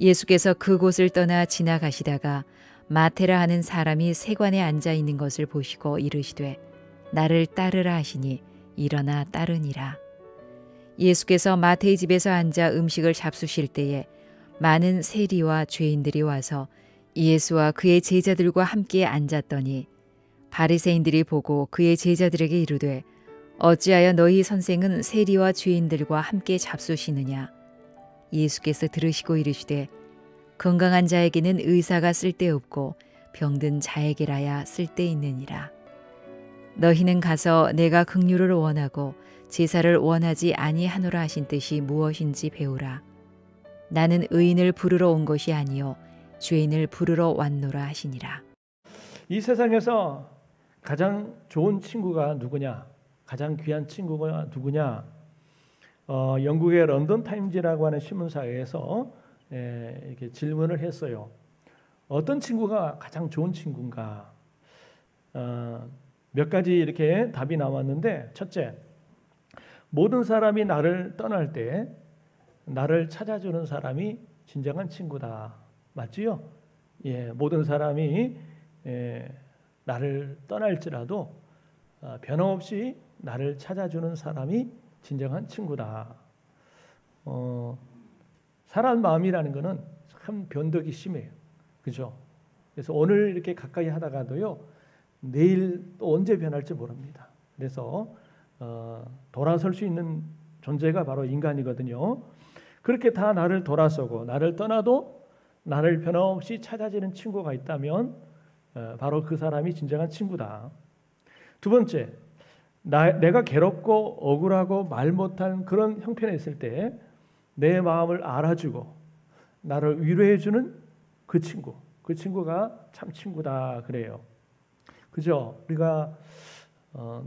예수께서 그곳을 떠나 지나가시다가 마테라 하는 사람이 세관에 앉아 있는 것을 보시고 이르시되 나를 따르라 하시니 일어나 따르니라. 예수께서 마태의 집에서 앉아 음식을 잡수실 때에 많은 세리와 죄인들이 와서 예수와 그의 제자들과 함께 앉았더니 바리새인들이 보고 그의 제자들에게 이르되 어찌하여 너희 선생은 세리와 죄인들과 함께 잡수시느냐. 예수께서 들으시고 이르시되 건강한 자에게는 의사가 쓸데없고 병든 자에게라야 쓸데있느니라. 너희는 가서 내가 긍휼을 원하고 제사를 원하지 아니하노라 하신 뜻이 무엇인지 배우라. 나는 의인을 부르러 온 것이 아니요 죄인을 부르러 왔노라 하시니라. 이 세상에서 가장 좋은 친구가 누구냐? 가장 귀한 친구가 누구냐? 영국의 런던 타임즈라고 하는 신문사에서 이렇게 질문을 했어요. 어떤 친구가 가장 좋은 친구인가? 몇 가지 이렇게 답이 나왔는데, 첫째, 모든 사람이 나를 떠날 때 나를 찾아주는 사람이 진정한 친구다. 맞지요? 예, 모든 사람이 나를 떠날지라도 변함없이 나를 찾아주는 사람이 진정한 친구다. 사람 마음이라는 것은 참 변덕이 심해요. 그죠? 그래서 오늘 이렇게 가까이 하다가도요, 내일 또 언제 변할지 모릅니다. 그래서 돌아설 수 있는 존재가 바로 인간이거든요. 그렇게 다 나를 돌아서고 나를 떠나도 나를 변함없이 찾아주는 친구가 있다면 바로 그 사람이 진정한 친구다. 두 번째, 내가 괴롭고 억울하고 말 못한 그런 형편에 있을 때 내 마음을 알아주고 나를 위로해주는 그 친구가 참 친구다 그래요. 그죠? 우리가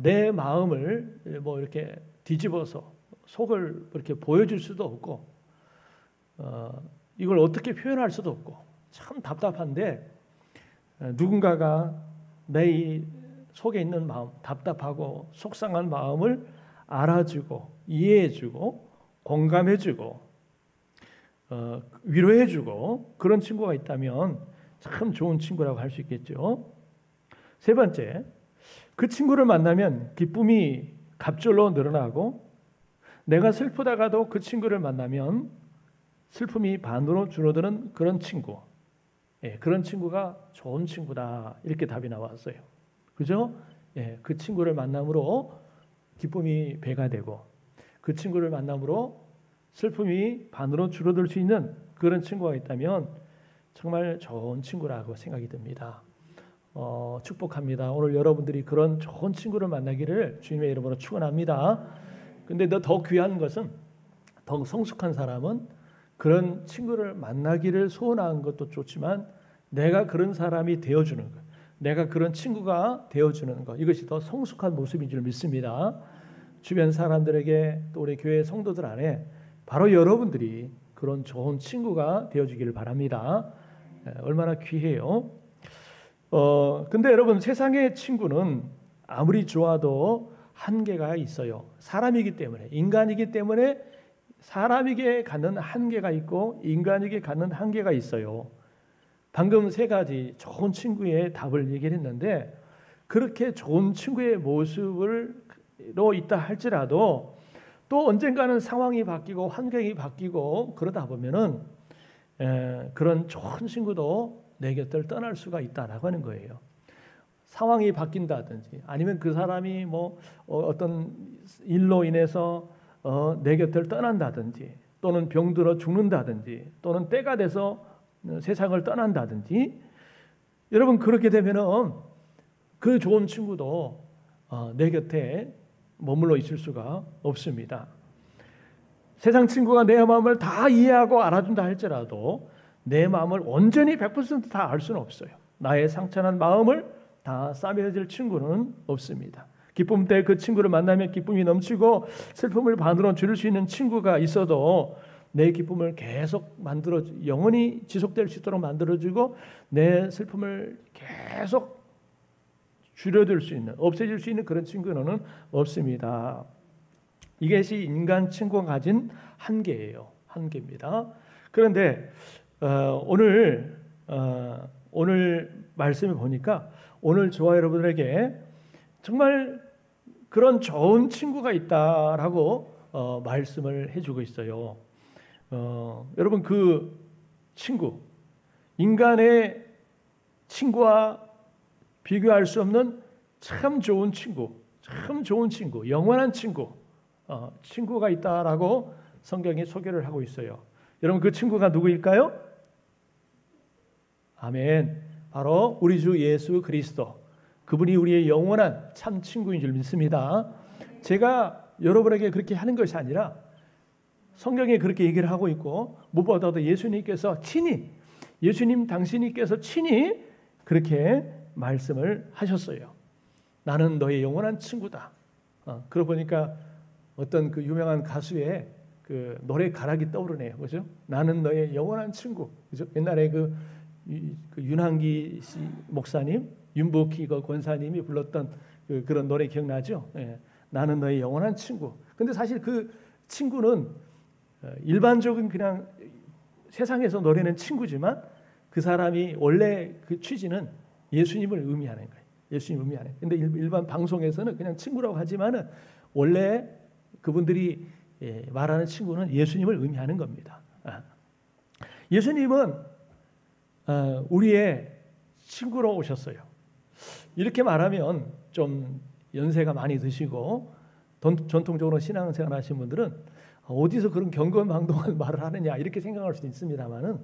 내 마음을 뭐 이렇게 뒤집어서 속을 이렇게 보여줄 수도 없고 이걸 어떻게 표현할 수도 없고 참 답답한데, 누군가가 내 속에 있는 마음, 답답하고 속상한 마음을 알아주고 이해해주고 공감해주고 위로해주고 그런 친구가 있다면 참 좋은 친구라고 할 수 있겠죠. 세 번째, 그 친구를 만나면 기쁨이 갑절로 늘어나고 내가 슬프다가도 그 친구를 만나면 슬픔이 반으로 줄어드는 그런 친구. 예, 그런 친구가 좋은 친구다. 이렇게 답이 나왔어요. 그죠? 예, 그 친구를 만남으로 기쁨이 배가 되고 그 친구를 만남으로 슬픔이 반으로 줄어들 수 있는 그런 친구가 있다면 정말 좋은 친구라고 생각이 듭니다. 축복합니다. 오늘 여러분들이 그런 좋은 친구를 만나기를 주님의 이름으로 축원합니다. 근데 더 귀한 것은, 더 성숙한 사람은 그런 친구를 만나기를 소원하는 것도 좋지만 내가 그런 사람이 되어주는 것, 내가 그런 친구가 되어주는 것, 이것이 더 성숙한 모습인 줄 믿습니다. 주변 사람들에게 또 우리 교회 성도들 안에 바로 여러분들이 그런 좋은 친구가 되어주기를 바랍니다. 얼마나 귀해요. 근데 여러분, 세상의 친구는 아무리 좋아도 한계가 있어요. 사람이기 때문에, 인간이기 때문에 사람에게 갖는 한계가 있고 인간에게 갖는 한계가 있어요. 방금 세 가지 좋은 친구의 답을 얘기를 했는데, 그렇게 좋은 친구의 모습으로 있다 할지라도 또 언젠가는 상황이 바뀌고 환경이 바뀌고 그러다 보면은 그런 좋은 친구도 내 곁을 떠날 수가 있다라고 하는 거예요. 상황이 바뀐다든지 아니면 그 사람이 뭐 어떤 일로 인해서 내 곁을 떠난다든지 또는 병들어 죽는다든지 또는 때가 돼서 세상을 떠난다든지, 여러분 그렇게 되면은 그 좋은 친구도 내 곁에 머물러 있을 수가 없습니다. 세상 친구가 내 마음을 다 이해하고 알아준다 할지라도 내 마음을 온전히 100% 다 알 수는 없어요. 나의 상처난 마음을 다 싸매줄 친구는 없습니다. 기쁨 때 그 친구를 만나면 기쁨이 넘치고 슬픔을 반으로 줄일 수 있는 친구가 있어도 내 기쁨을 계속 영원히 지속될 수 있도록 만들어주고 내 슬픔을 계속 줄여들 수 있는, 없애줄 수 있는 그런 친구는 없습니다. 이것이 인간 친구가 가진 한계예요. 한계입니다. 그런데 오늘 말씀을 보니까 오늘 저와 여러분들에게 정말 그런 좋은 친구가 있다라고 말씀을 해주고 있어요. 여러분 그 친구, 인간의 친구와 비교할 수 없는 참 좋은 친구, 영원한 친구가 있다라고 성경이 소개를 하고 있어요. 여러분 그 친구가 누구일까요? 아멘. 바로 우리 주 예수 그리스도. 그분이 우리의 영원한 참 친구인 줄 믿습니다. 제가 여러분에게 그렇게 하는 것이 아니라 성경에 그렇게 얘기를 하고 있고 무엇보다도 예수님께서 친히 당신께서 친히 그렇게 말씀을 하셨어요. 나는 너의 영원한 친구다. 그러고 보니까 어떤 그 유명한 가수의 그 노래 가락이 떠오르네요. 그죠? 나는 너의 영원한 친구. 그죠? 옛날에 그 윤한기 씨 목사님, 윤복희 그 권사님이 불렀던 그런 노래 기억나죠? 예. 나는 너의 영원한 친구. 근데 사실 그 친구는 일반적인 그냥 세상에서 노래는 친구지만 그 사람이 원래 그 취지는 예수님을 의미하는 거예요. 예수님을 의미하는. 근데 일반 방송에서는 그냥 친구라고 하지만은 원래 그분들이 말하는 친구는 예수님을 의미하는 겁니다. 예수님은 우리의 친구로 오셨어요. 이렇게 말하면 좀 연세가 많이 드시고 전통적으로 신앙생활 하시는 분들은 어디서 그런 경건망동한 말을 하느냐 이렇게 생각할 수도 있습니다만은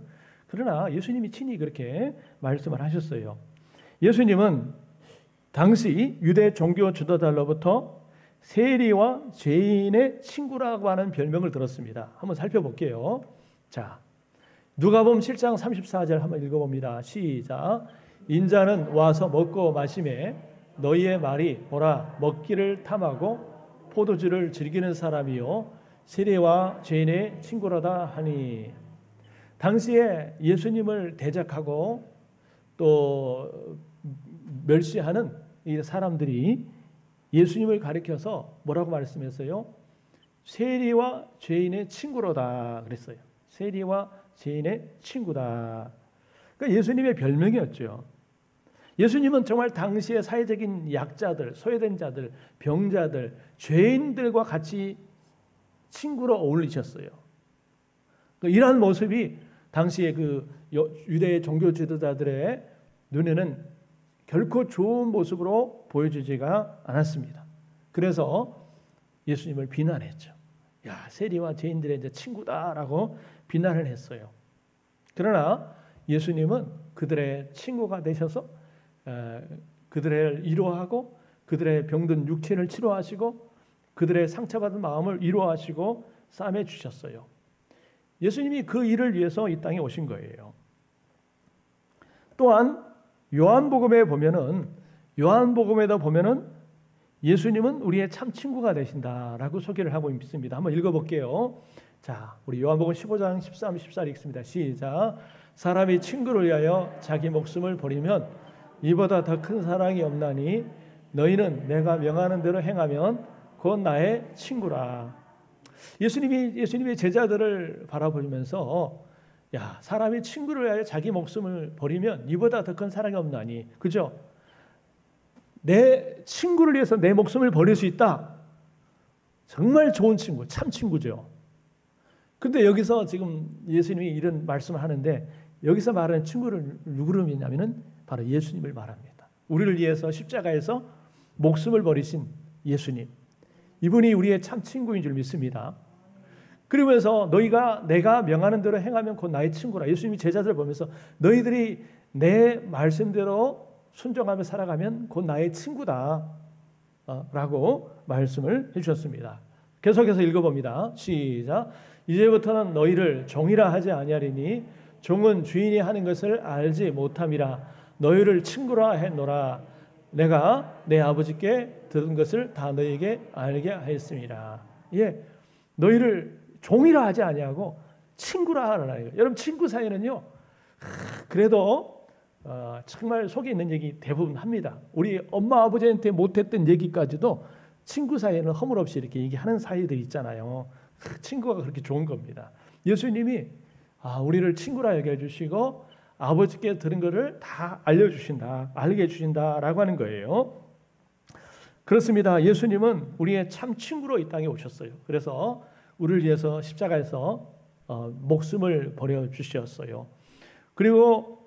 그러나 예수님이 친히 그렇게 말씀을 하셨어요. 예수님은 당시 유대 종교 지도자로부터 세리와 죄인의 친구라고 하는 별명을 들었습니다. 한번 살펴볼게요. 자, 누가복음 7장 34절 한번 읽어봅니다. 시작. 인자는 와서 먹고 마시매 너희의 말이 보라 먹기를 탐하고 포도주를 즐기는 사람이요 세리와 죄인의 친구라다 하니. 당시에 예수님을 대적하고 또 멸시하는 이 사람들이 예수님을 가리켜서 뭐라고 말씀했어요? 세리와 죄인의 친구로다 그랬어요. 세리와 죄인의 친구다. 그러니까 예수님의 별명이었죠. 예수님은 정말 당시의 사회적인 약자들, 소외된 자들, 병자들, 죄인들과 같이 친구로 어울리셨어요. 이러한 모습이 당시의 그 유대 종교 지도자들의 눈에는 결코 좋은 모습으로 보여주지가 않았습니다. 그래서 예수님을 비난했죠. 야, 세리와 죄인들의 이제 친구다라고 비난을 했어요. 그러나 예수님은 그들의 친구가 되셔서 그들을 위로하고 그들의 병든 육체를 치료하시고 그들의 상처받은 마음을 위로하시고 싸매 주셨어요. 예수님이 그 일을 위해서 이 땅에 오신 거예요. 또한 요한복음에다 보면은 예수님은 우리의 참 친구가 되신다라고 소개를 하고 있습니다. 한번 읽어볼게요. 자, 우리 요한복음 15장 13, 14 읽습니다. 시작. 사람이 친구를 위하여 자기 목숨을 버리면 이보다 더 큰 사랑이 없나니 너희는 내가 명하는 대로 행하면 곧 나의 친구라. 예수님의 제자들을 바라보면서 야, 사람이 친구를 위하여 자기 목숨을 버리면 이보다 더 큰 사랑이 없나니. 그죠? 내 친구를 위해서 내 목숨을 버릴 수 있다. 정말 좋은 친구, 참 친구죠. 근데 여기서 지금 예수님이 이런 말씀을 하는데 여기서 말하는 친구를 누구를 의미하냐면은 바로 예수님을 말합니다. 우리를 위해서 십자가에서 목숨을 버리신 예수님. 이분이 우리의 참 친구인 줄 믿습니다. 그러면서 내가 명하는 대로 행하면 곧 나의 친구라. 예수님이 제자들을 보면서 너희들이 내 말씀대로 순종하며 살아가면 곧 나의 친구다 라고 말씀을 해주셨습니다. 계속해서 읽어봅니다. 시작. 이제부터는 너희를 종이라 하지 아니하리니 종은 주인이 하는 것을 알지 못함이라. 너희를 친구라 했노라. 내가 내 아버지께 들은 것을 다 너희에게 알게 하였습니다. 예, 너희를 종이라 하지 아니하고 친구라 하라. 여러분 친구 사이는요. 그래도 정말 속에 있는 얘기 대부분 합니다. 우리 엄마 아버지한테 못했던 얘기까지도 친구 사이에는 허물없이 이렇게 얘기하는 사이들이 있잖아요. 친구가 그렇게 좋은 겁니다. 예수님이 우리를 친구라 여겨 주시고 아버지께 들은 것을 다 알려주신다, 알게 해주신다라고 하는 거예요. 그렇습니다. 예수님은 우리의 참 친구로 이 땅에 오셨어요. 그래서 우리를 위해서 십자가에서 목숨을 버려주셨어요. 그리고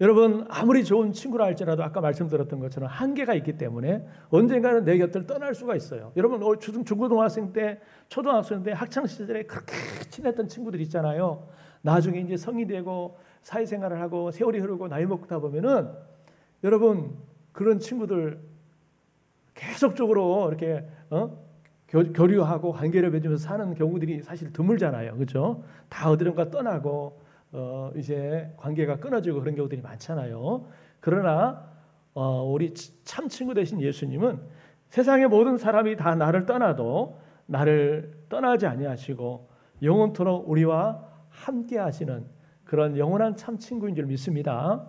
여러분, 아무리 좋은 친구라 할지라도 아까 말씀드렸던 것처럼 한계가 있기 때문에 언젠가는 내 곁을 떠날 수가 있어요. 여러분, 중고등학생 때, 초등학생 때, 학창시절에 그렇게 친했던 친구들 있잖아요. 나중에 이제 성인이 되고 사회생활을 하고 세월이 흐르고 나이 먹다 보면은 여러분, 그런 친구들 계속적으로 이렇게 교류하고 관계를 맺으면서 사는 경우들이 사실 드물잖아요. 그렇죠? 다 어디론가 떠나고 이제 관계가 끊어지고 그런 경우들이 많잖아요. 그러나 우리 참 친구 되신 예수님은 세상의 모든 사람이 다 나를 떠나도 나를 떠나지 아니하시고 영원토록 우리와 함께 하시는 그런 영원한 참 친구인 줄 믿습니다.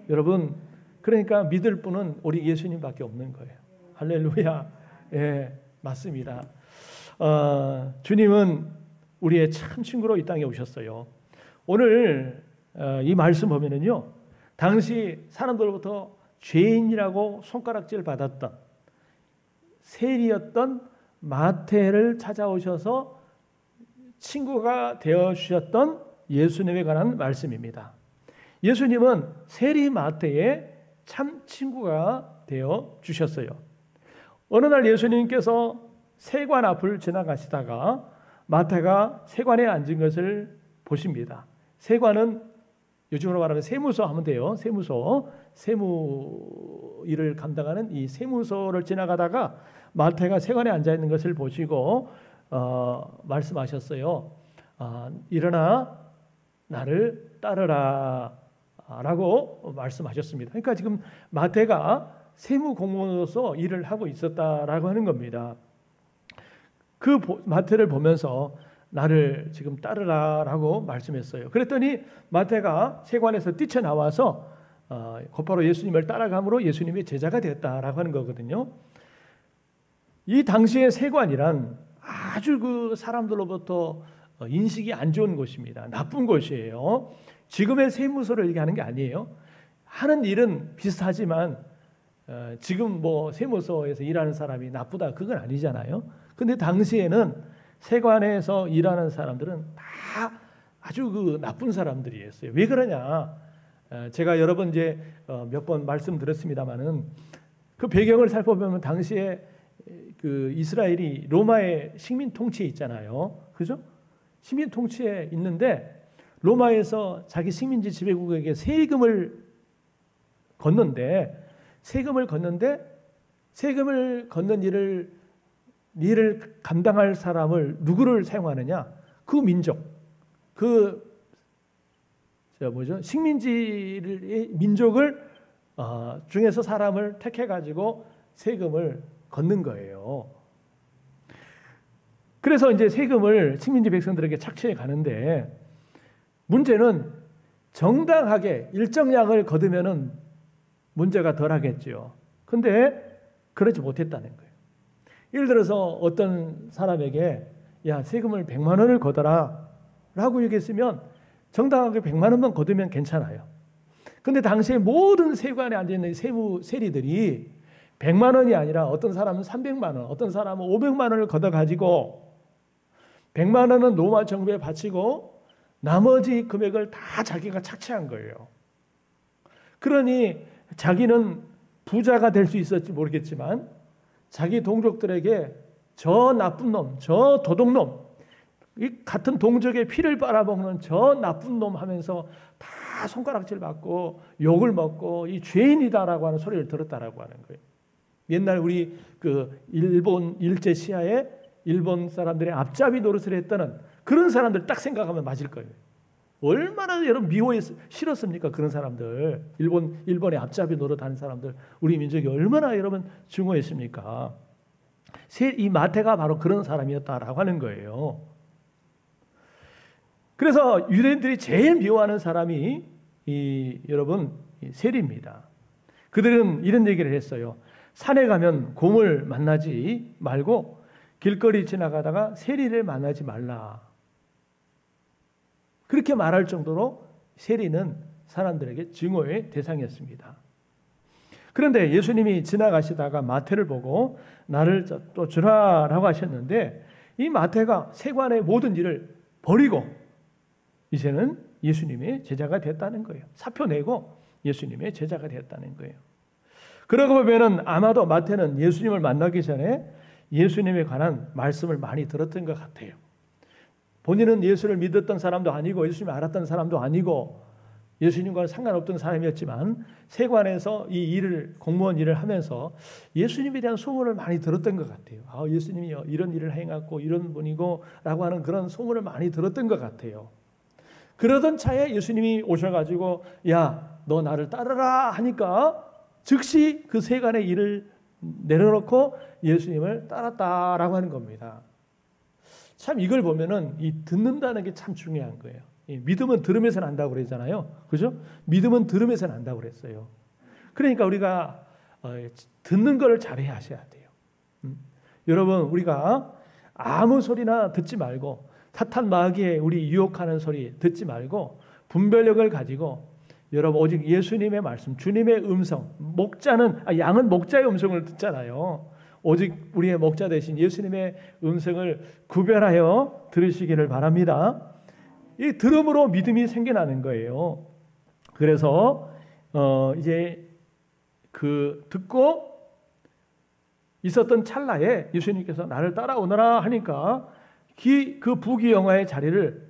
여러분, 그러니까 믿을 분은 우리 예수님밖에 없는 거예요. 할렐루야. 예, 맞습니다. 주님은 우리의 참 친구로 이 땅에 오셨어요. 오늘 이 말씀 보면은요, 당시 사람들로부터 죄인이라고 손가락질 받았던 세리였던 마태를 찾아오셔서 친구가 되어 주셨던 예수님에 관한 말씀입니다. 예수님은 세리 마태의 참 친구가 되어 주셨어요. 어느 날 예수님께서 세관 앞을 지나가시다가 마태가 세관에 앉은 것을 보십니다. 세관은 요즘으로 말하면 세무서 하면 돼요. 세무서, 세무 일을 감당하는 이 세무서를 지나가다가 마태가 세관에 앉아 있는 것을 보시고 말씀하셨어요. 일어나 나를 따르라 라고 말씀하셨습니다. 그러니까 지금 마태가 세무 공무원으로서 일을 하고 있었다라고 하는 겁니다. 그 마태를 보면서 나를 지금 따르라라고 말씀했어요. 그랬더니 마태가 세관에서 뛰쳐나와서 곧바로 예수님을 따라감으로 예수님의 제자가 되었다라고 하는 거거든요. 이 당시의 세관이란 아주 그 사람들로부터 인식이 안 좋은 곳입니다. 나쁜 곳이에요. 지금의 세무서를 얘기하는 게 아니에요. 하는 일은 비슷하지만 지금 뭐 세무서에서 일하는 사람이 나쁘다 그건 아니잖아요. 근데 당시에는 세관에서 일하는 사람들은 다 아주 그 나쁜 사람들이었어요. 왜 그러냐? 제가 여러 번 이제 몇 번 말씀드렸습니다만은 그 배경을 살펴보면 당시에 그 이스라엘이 로마의 식민 통치에 있잖아요. 그죠? 식민 통치에 있는데 로마에서 자기 식민지 지배국에게 세금을 걷는데 세금을 걷는 일을 감당할 사람을 누구를 사용하느냐? 그 민족, 식민지의 민족을 중에서 사람을 택해 가지고 세금을 걷는 거예요. 그래서 이제 세금을 식민지 백성들에게 착취해 가는데 문제는 정당하게 일정량을 거두면은 문제가 덜하겠죠. 근데 그러지 못했다는 거예요. 예를 들어서 어떤 사람에게 야 세금을 100만 원을 걷어라 라고 얘기했으면 정당하게 100만 원만 거두면 괜찮아요. 근데 당시에 모든 세관에 앉아있는 세리들이 100만 원이 아니라 어떤 사람은 300만 원, 어떤 사람은 500만 원을 걷어가지고 100만 원은 로마 정부에 바치고 나머지 금액을 다 자기가 착취한 거예요. 그러니 자기는 부자가 될 수 있었지 모르겠지만 자기 동족들에게 저 나쁜 놈, 저 도둑놈, 이 같은 동족의 피를 빨아먹는 저 나쁜 놈 하면서 다 손가락질 받고 욕을 먹고 이 죄인이다라고 하는 소리를 들었다라고 하는 거예요. 옛날 우리 그 일본 일제 시하에 일본 사람들의 앞잡이 노릇을 했다는 그런 사람들 딱 생각하면 맞을 거예요. 얼마나 여러분 싫었습니까? 그런 사람들, 일본의 앞잡이 노릇하는 사람들, 우리 민족이 얼마나 여러분 증오했습니까? 이 마태가 바로 그런 사람이었다라고 하는 거예요. 그래서 유대인들이 제일 미워하는 사람이 여러분 세리입니다. 그들은 이런 얘기를 했어요. 산에 가면 곰을 만나지 말고 길거리 지나가다가 세리를 만나지 말라. 그렇게 말할 정도로 세리는 사람들에게 증오의 대상이었습니다. 그런데 예수님이 지나가시다가 마태를 보고 나를 또 주라라고 하셨는데, 이 마태가 세관의 모든 일을 버리고 이제는 예수님의 제자가 됐다는 거예요. 사표 내고 예수님의 제자가 됐다는 거예요. 그러고 보면은 아마도 마태는 예수님을 만나기 전에 예수님에 관한 말씀을 많이 들었던 것 같아요. 본인은 예수를 믿었던 사람도 아니고 예수님을 알았던 사람도 아니고 예수님과는 상관없던 사람이었지만 세관에서 이 일을, 공무원 일을 하면서 예수님에 대한 소문을 많이 들었던 것 같아요. 아, 예수님이 이런 일을 행하고 이런 분이고 라고 하는 그런 소문을 많이 들었던 것 같아요. 그러던 차에 예수님이 오셔가지고 야, 너 나를 따르라 하니까 즉시 그 세간의 일을 내려놓고 예수님을 따랐다라고 하는 겁니다. 참 이걸 보면은 이 듣는다는 게 참 중요한 거예요. 믿음은 들음에서 난다고 그러잖아요. 그죠? 믿음은 들음에서 난다고 그랬어요. 그러니까 우리가 듣는 걸 잘해야 하셔야 돼요. 여러분, 우리가 아무 소리나 듣지 말고 사탄 마귀에 우리 유혹하는 소리 듣지 말고 분별력을 가지고 여러분 오직 예수님의 말씀, 주님의 음성, 양은 목자의 음성을 듣잖아요. 오직 우리의 목자 되신 예수님의 음성을 구별하여 들으시기를 바랍니다. 이 들음으로 믿음이 생겨나는 거예요. 그래서 이제 그 듣고 있었던 찰나에 예수님께서 나를 따라오너라 하니까 그 부귀영화의 자리를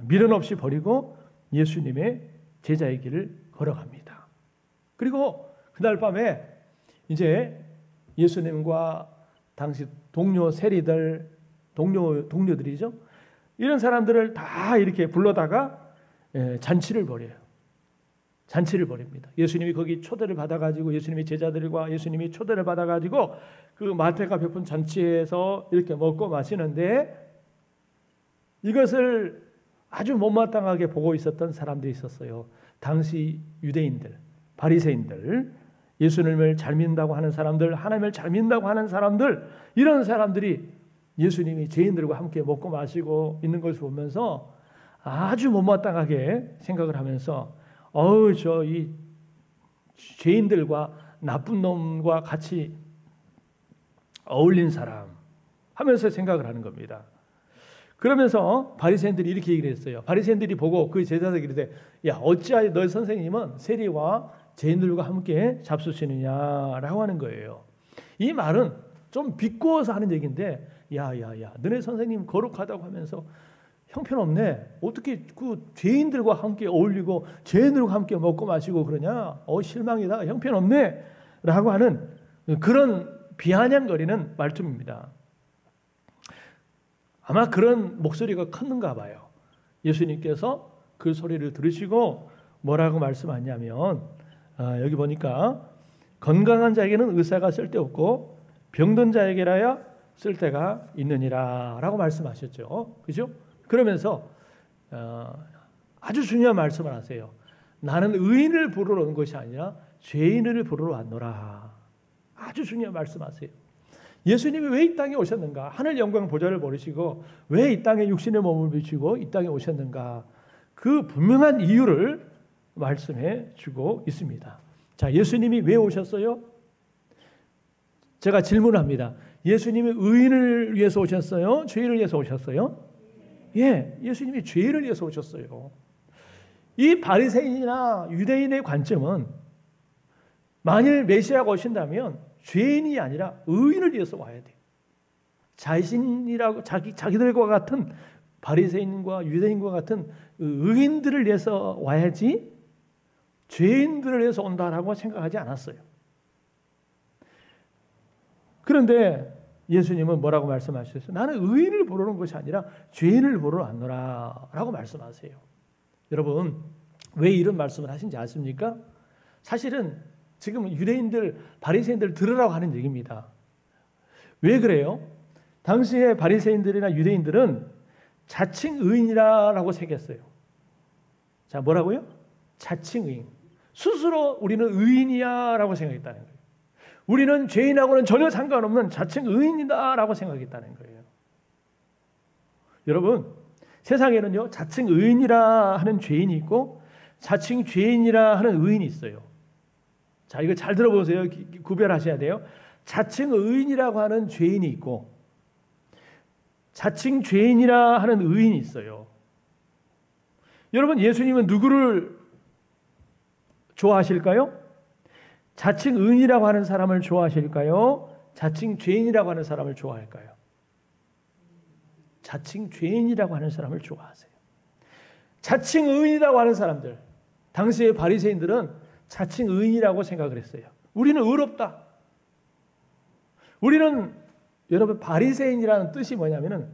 미련 없이 버리고 예수님의 제자의 길을 걸어갑니다. 그리고 그날 밤에 이제 예수님과 당시 동료 세리들, 동료들이죠. 이런 사람들을 다 이렇게 불러다가 잔치를 벌여요. 잔치를 벌입니다. 예수님이 거기 초대를 받아가지고 예수님의 제자들과 예수님이 초대를 받아가지고 그 마태가 베푼 잔치에서 이렇게 먹고 마시는데 이것을 아주 못마땅하게 보고 있었던 사람들이 있었어요. 당시 유대인들, 바리새인들, 예수님을 잘 믿는다고 하는 사람들, 하나님을 잘 믿는다고 하는 사람들, 이런 사람들이 예수님이 죄인들과 함께 먹고 마시고 있는 것을 보면서 아주 못마땅하게 생각을 하면서 저 이 죄인들과 나쁜 놈과 같이 어울린 사람 하면서 생각을 하는 겁니다. 그러면서 바리새인들이 이렇게 얘기를 했어요. 바리새인들이 보고 그 제자들에게 이르되 야, 어찌하여 너희 선생님은 세리와 죄인들과 함께 잡수시느냐라고 하는 거예요. 이 말은 좀 비꼬아서 하는 얘기인데 야, 너네 선생님 거룩하다고 하면서 형편없네. 어떻게 그 죄인들과 함께 어울리고 죄인들과 함께 먹고 마시고 그러냐? 실망이다. 형편없네. 라고 하는 그런 비아냥거리는 말씀입니다. 아마 그런 목소리가 컸는가 봐요. 예수님께서 그 소리를 들으시고 뭐라고 말씀하냐면 여기 보니까 건강한 자에게는 의사가 쓸데없고 병든 자에게라야 쓸데가 있느니라 라고 말씀하셨죠. 그죠? 그러면서 아주 중요한 말씀을 하세요. 나는 의인을 부르러 온 것이 아니라 죄인을 부르러 왔노라. 아주 중요한 말씀하세요. 예수님이 왜 이 땅에 오셨는가? 하늘 영광 보좌를 버리시고 왜 이 땅에 육신의 몸을 비추고 이 땅에 오셨는가? 그 분명한 이유를 말씀해 주고 있습니다. 자, 예수님이 왜 오셨어요? 제가 질문합니다. 예수님이 의인을 위해서 오셨어요? 죄인을 위해서 오셨어요? 예, 예수님이 죄인을 위해서 오셨어요. 이 바리새인이나 유대인의 관점은 만일 메시아가 오신다면 죄인이 아니라 의인을 위해서 와야 돼요. 자신이라고 자기들과 같은 바리새인과 유대인과 같은 의인들을 위해서 와야지 죄인들을 위해서 온다라고 생각하지 않았어요. 그런데 예수님은 뭐라고 말씀하셨어요? 나는 의인을 부르는 것이 아니라 죄인을 부르러 왔노라 라고 말씀하세요. 여러분, 왜 이런 말씀을 하신지 아십니까? 사실은 지금 유대인들, 바리새인들 들으라고 하는 얘기입니다. 왜 그래요? 당시에 바리새인들이나 유대인들은 자칭 의인이라고 새겼어요. 자, 뭐라고요? 자칭 의인. 스스로 우리는 의인이야 라고 생각했다는 거예요. 우리는 죄인하고는 전혀 상관없는 자칭 의인이다 라고 생각했다는 거예요. 여러분, 세상에는요, 자칭 의인이라 하는 죄인이 있고 자칭 죄인이라 하는 의인이 있어요. 자, 이거 잘 들어보세요. 구별하셔야 돼요. 자칭 의인이라고 하는 죄인이 있고 자칭 죄인이라 하는 의인이 있어요. 여러분, 예수님은 누구를 좋아하실까요? 자칭 의인이라고 하는 사람을 좋아하실까요? 자칭 죄인이라고 하는 사람을 좋아할까요? 자칭 죄인이라고 하는 사람을 좋아하세요. 자칭 의인이라고 하는 사람들, 당시의 바리새인들은 자칭 의인이라고 생각을 했어요. 우리는 의롭다. 우리는, 여러분, 바리새인이라는 뜻이 뭐냐면은,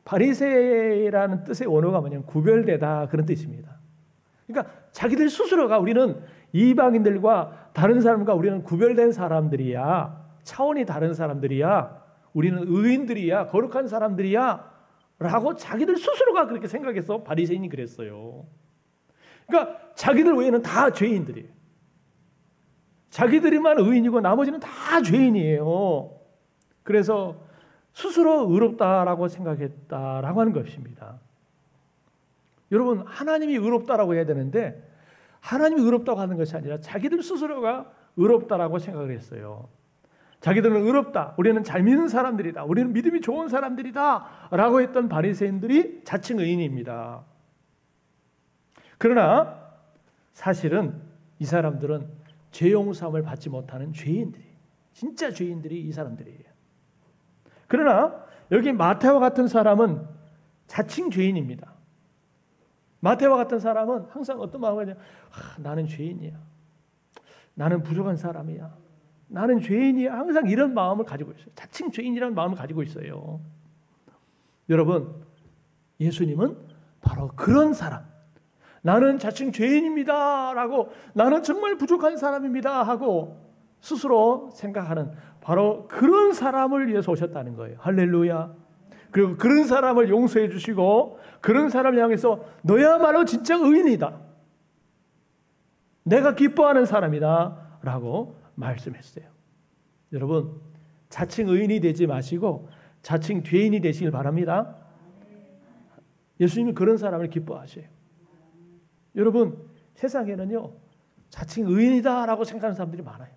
바리새라는 뜻의 원어가 뭐냐면 구별되다, 그런 뜻입니다. 그러니까 자기들 스스로가 우리는 이방인들과 다른 사람과 우리는 구별된 사람들이야, 차원이 다른 사람들이야, 우리는 의인들이야, 거룩한 사람들이야 라고 자기들 스스로가 그렇게 생각해서 바리새인이 그랬어요. 그러니까 자기들 외에는 다 죄인들이에요. 자기들이만 의인이고 나머지는 다 죄인이에요. 그래서 스스로 의롭다라고 생각했다라고 하는 것입니다. 여러분, 하나님이 의롭다라고 해야 되는데 하나님이 의롭다고 하는 것이 아니라 자기들 스스로가 의롭다라고 생각을 했어요. 자기들은 의롭다, 우리는 잘 믿는 사람들이다, 우리는 믿음이 좋은 사람들이다 라고 했던 바리새인들이 자칭 의인입니다. 그러나 사실은 이 사람들은 죄 용서함을 받지 못하는 죄인들이, 진짜 죄인들이 이 사람들이에요. 그러나 여기 마태와 같은 사람은 자칭 죄인입니다. 마태와 같은 사람은 항상 어떤 마음을 가지고, 나는 죄인이야, 나는 부족한 사람이야, 나는 죄인이야, 항상 이런 마음을 가지고 있어요. 자칭 죄인이라는 마음을 가지고 있어요. 여러분, 예수님은 바로 그런 사람, 나는 자칭 죄인입니다 라고, 나는 정말 부족한 사람입니다 하고 스스로 생각하는 바로 그런 사람을 위해서 오셨다는 거예요. 할렐루야. 그리고 그런 사람을 용서해 주시고 그런 사람을 향해서 너야말로 진짜 의인이다, 내가 기뻐하는 사람이다 라고 말씀했어요. 여러분, 자칭 의인이 되지 마시고 자칭 죄인이 되시길 바랍니다. 예수님이 그런 사람을 기뻐하셔요. 여러분, 세상에는요, 자칭 의인이다라고 생각하는 사람들이 많아요.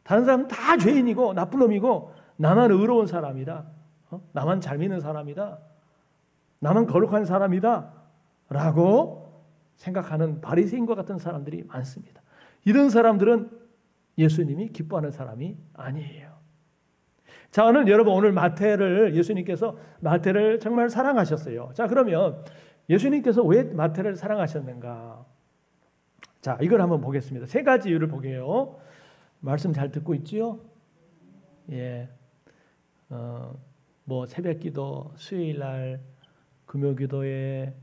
다른 사람은 다 죄인이고 나쁜 놈이고 나만 의로운 사람이다, 나만 잘 믿는 사람이다, 나만 거룩한 사람이다 라고 생각하는 바리새인과 같은 사람들이 많습니다. 이런 사람들은 예수님이 기뻐하는 사람이 아니에요. 자, 오늘 마태를, 예수님께서 마태를 정말 사랑하셨어요. 자, 그러면 예수님께서 왜 마태를 사랑하셨는가? 자, 이걸 한번 보겠습니다. 세 가지 이유를 보게요. 말씀 잘 듣고 있지요? 예. 새벽기도, 수요일날 금요기도에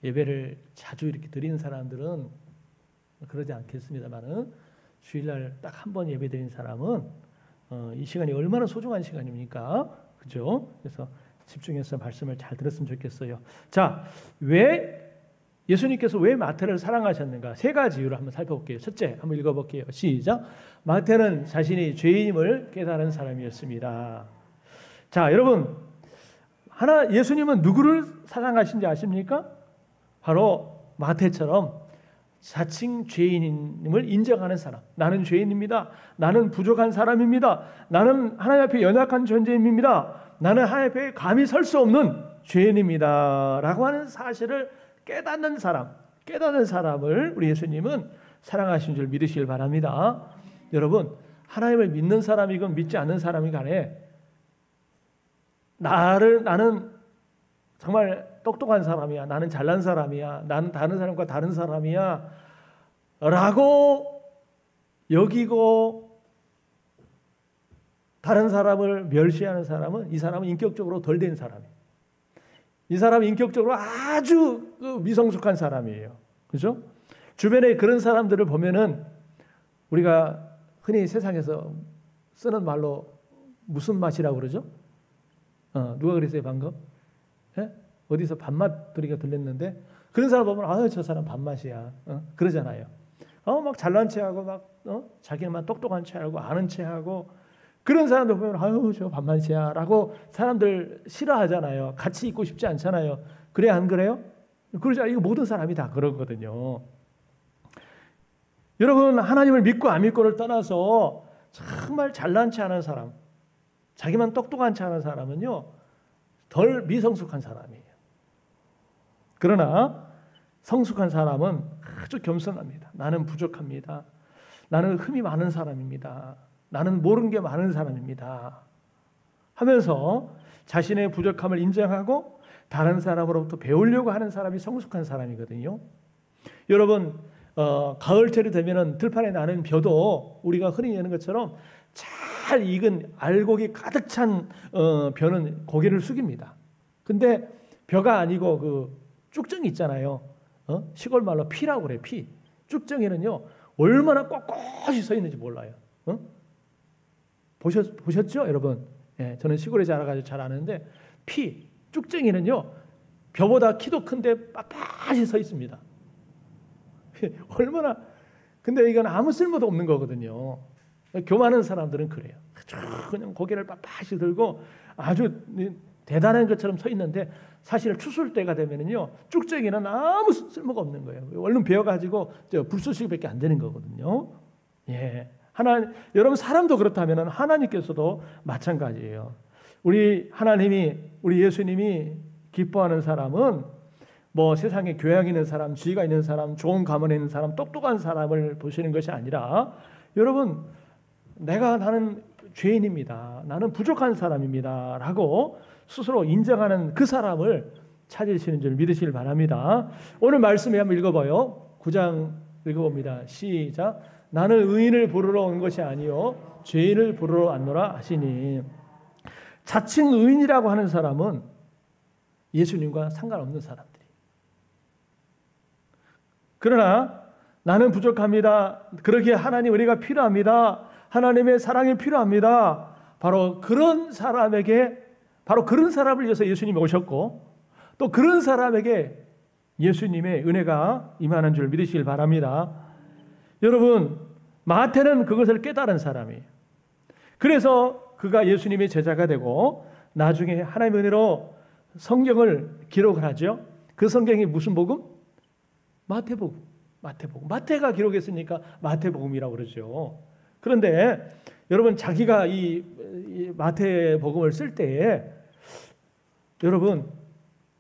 예배를 자주 이렇게 드리는 사람들은 그러지 않겠습니다만은, 주일날 딱 한 번 예배 드린 사람은 이 시간이 얼마나 소중한 시간입니까? 그죠? 그래서 집중해서 말씀을 잘 들었으면 좋겠어요. 자, 예수님께서 왜 마태를 사랑하셨는가? 세 가지 이유를 한번 살펴볼게요. 첫째, 한번 읽어볼게요. 시작. 마태는 자신이 죄인임을 깨달은 사람이었습니다. 자, 여러분, 예수님은 누구를 사랑하신지 아십니까? 바로 마태처럼 자칭 죄인임을 인정하는 사람. 나는 죄인입니다, 나는 부족한 사람입니다, 나는 하나님 앞에 연약한 존재입니다, 나는 하나님 앞에 감히 설 수 없는 죄인입니다 라고 하는 사실을 깨닫는 사람을 우리 예수님은 사랑하신 줄 믿으시길 바랍니다. 여러분, 하나님을 믿는 사람이건 믿지 않는 사람이 간에 나는 정말 똑똑한 사람이야, 나는 잘난 사람이야, 나는 다른 사람과 다른 사람이야 라고 여기고 다른 사람을 멸시하는 사람은, 이 사람은 인격적으로 덜 된 사람이에요. 이 사람은 인격적으로 아주 미성숙한 사람이에요. 그죠? 주변에 그런 사람들을 보면은 우리가 흔히 세상에서 쓰는 말로 무슨 맛이라고 그러죠? 누가 그랬어요 방금? 예? 어디서 밥맛 소리가 들렸는데, 그런 사람 보면 저 사람 밥맛이야, 그러잖아요. 막 잘난 체하고 막 자기는 막 똑똑한 체하고 아는 체하고 그런 사람들 보면 아유 저 반만시야 라고 사람들 싫어하잖아요. 같이 있고 싶지 않잖아요. 그래 안 그래요? 그러죠. 이거 모든 사람이 다 그러거든요. 여러분 하나님을 믿고 안 믿고를 떠나서 정말 잘난 체 하는 사람, 자기만 똑똑한 체 하는 사람은요 덜 미성숙한 사람이에요. 그러나 성숙한 사람은 아주 겸손합니다. 나는 부족합니다. 나는 흠이 많은 사람입니다. 나는 모르는 게 많은 사람입니다. 하면서 자신의 부족함을 인정하고 다른 사람으로부터 배우려고 하는 사람이 성숙한 사람이거든요. 여러분 가을철이 되면은 들판에 나는 벼도 우리가 흔히 여는 것처럼 잘 익은 알곡이 가득 찬 벼는 고개를 숙입니다. 근데 벼가 아니고 그 쭉정이 있잖아요. 시골 말로 피라고 그래요. 피. 쭉정이는요 얼마나 꼿꼿이 서 있는지 몰라요. 보셨죠, 여러분? 예, 저는 시골에 자라가지고 잘 아는데 피, 쭉정이는요 벼보다 키도 큰데 빳빳이 서 있습니다. 얼마나 근데 이건 아무 쓸모도 없는 거거든요. 교만한 사람들은 그래요. 그냥 고개를 빳빳이 들고 아주 대단한 것처럼 서 있는데 사실 추수할 때가 되면은요 쭉정이는 아무 쓸모가 없는 거예요. 얼른 베어가지고 불쏘시개밖에 안 되는 거거든요. 예, 여러분 사람도 그렇다면은 하나님께서도 마찬가지예요. 우리 예수님이 기뻐하는 사람은 뭐 세상에 교양 있는 사람, 지혜가 있는 사람, 좋은 가문에 있는 사람, 똑똑한 사람을 보시는 것이 아니라 여러분 나는 죄인입니다. 나는 부족한 사람입니다. 라고 스스로 인정하는 그 사람을 찾으시는 줄 믿으시길 바랍니다. 오늘 말씀에 한번 읽어봐요. 9장 읽어봅니다. 시작. 나는 의인을 부르러 온 것이 아니요 죄인을 부르러 왔노라 하시니. 자칭 의인이라고 하는 사람은 예수님과 상관없는 사람들이. 그러나 나는 부족합니다. 그러기에 하나님 은혜가 필요합니다. 하나님의 사랑이 필요합니다. 바로 그런 사람을 위해서 예수님이 오셨고 또 그런 사람에게 예수님의 은혜가 임하는 줄 믿으시길 바랍니다. 여러분 마태는 그것을 깨달은 사람이에요. 그래서 그가 예수님의 제자가 되고 나중에 하나님의 은혜로 성경을 기록을 하죠. 그 성경이 무슨 복음? 마태복음. 마태가 기록했으니까 마태복음이라고 그러죠. 그런데 여러분 자기가 이 마태복음을 쓸 때에 여러분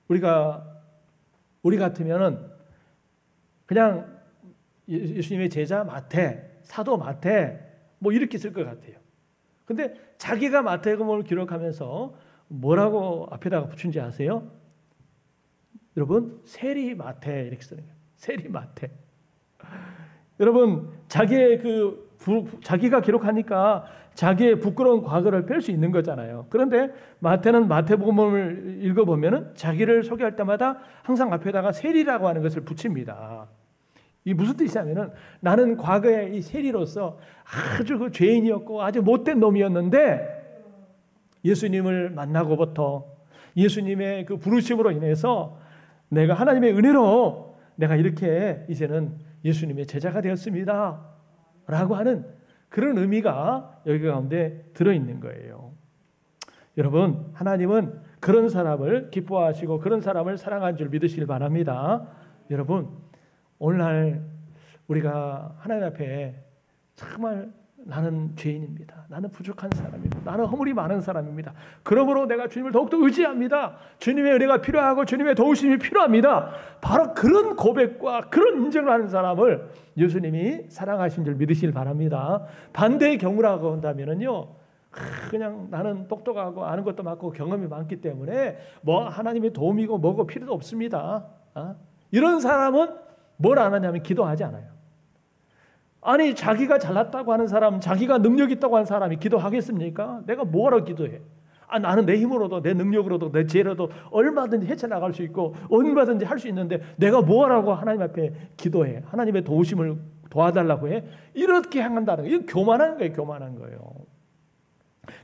우리 같으면은 그냥 예수님의 제자 마태, 사도 마태 뭐 이렇게 쓸 것 같아요. 근데 자기가 마태복음을 기록하면서 뭐라고 앞에다가 붙인지 아세요? 여러분 세리 마태 이렇게 쓰는 거예요. 세리 마태. 여러분 자기가 기록하니까 자기의 부끄러운 과거를 뺄 수 있는 거잖아요. 그런데 마태는 마태복음을 읽어보면은 자기를 소개할 때마다 항상 앞에다가 세리라고 하는 것을 붙입니다. 이 무슨 뜻이냐면은 나는 과거에 이 세리로서 아주 그 죄인이었고 아주 못된 놈이었는데 예수님을 만나고부터 예수님의 그 부르심으로 인해서 내가 하나님의 은혜로 내가 이렇게 이제는 예수님의 제자가 되었습니다. 라고 하는 그런 의미가 여기 가운데 들어있는 거예요. 여러분 하나님은 그런 사람을 기뻐하시고 그런 사람을 사랑하는 줄 믿으시길 바랍니다. 여러분 오늘날 우리가 하나님 앞에 정말 나는 죄인입니다. 나는 부족한 사람입니다. 나는 허물이 많은 사람입니다. 그러므로 내가 주님을 더욱더 의지합니다. 주님의 은혜가 필요하고 주님의 도우심이 필요합니다. 바로 그런 고백과 그런 인정을 하는 사람을 예수님이 사랑하신 줄 믿으시길 바랍니다. 반대의 경우라고 한다면요, 그냥 나는 똑똑하고 아는 것도 많고 경험이 많기 때문에 뭐 하나님의 도움이고 뭐고 필요도 없습니다. 이런 사람은 뭘 안 하냐면 기도하지 않아요. 아니 자기가 잘났다고 하는 사람, 자기가 능력 있다고 하는 사람이 기도하겠습니까? 내가 뭐하러 기도해? 나는 내 힘으로도 내 능력으로도 내 지혜로도 얼마든지 헤쳐나갈 수 있고 얼마든지 할 수 있는데 내가 뭐하라고 하나님 앞에 기도해? 하나님의 도우심을 도와달라고 해? 이렇게 행한다는 거예요. 이건 교만한 거예요. 교만한 거예요.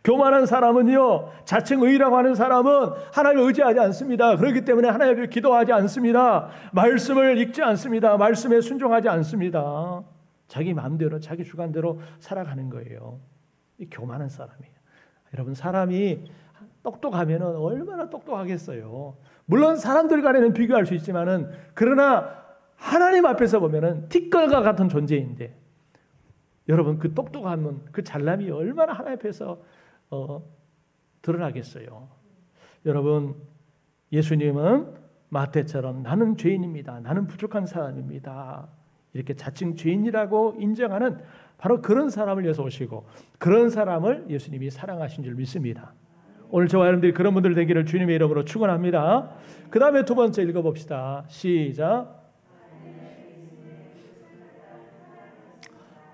교만한 사람은요, 자칭 의라고 하는 사람은 하나님을 의지하지 않습니다. 그렇기 때문에 하나님 앞에 기도하지 않습니다. 말씀을 읽지 않습니다. 말씀에 순종하지 않습니다. 자기 마음대로 자기 주관대로 살아가는 거예요. 이 교만한 사람이에요. 여러분, 사람이 똑똑하면 얼마나 똑똑하겠어요. 물론 사람들 간에는 비교할 수 있지만은, 그러나 하나님 앞에서 보면은 티끌과 같은 존재인데, 여러분, 그 똑똑함은, 그 잘남이 얼마나 하나님 앞에서 드러나겠어요. 여러분, 예수님은 마태처럼 나는 죄인입니다, 나는 부족한 사람입니다, 이렇게 자칭 죄인이라고 인정하는 바로 그런 사람을 위해서 오시고, 그런 사람을 예수님이 사랑하신 줄 믿습니다. 오늘 저와 여러분들이 그런 분들 되기를 주님의 이름으로 축원합니다. 그 다음에 두 번째 읽어봅시다. 시작.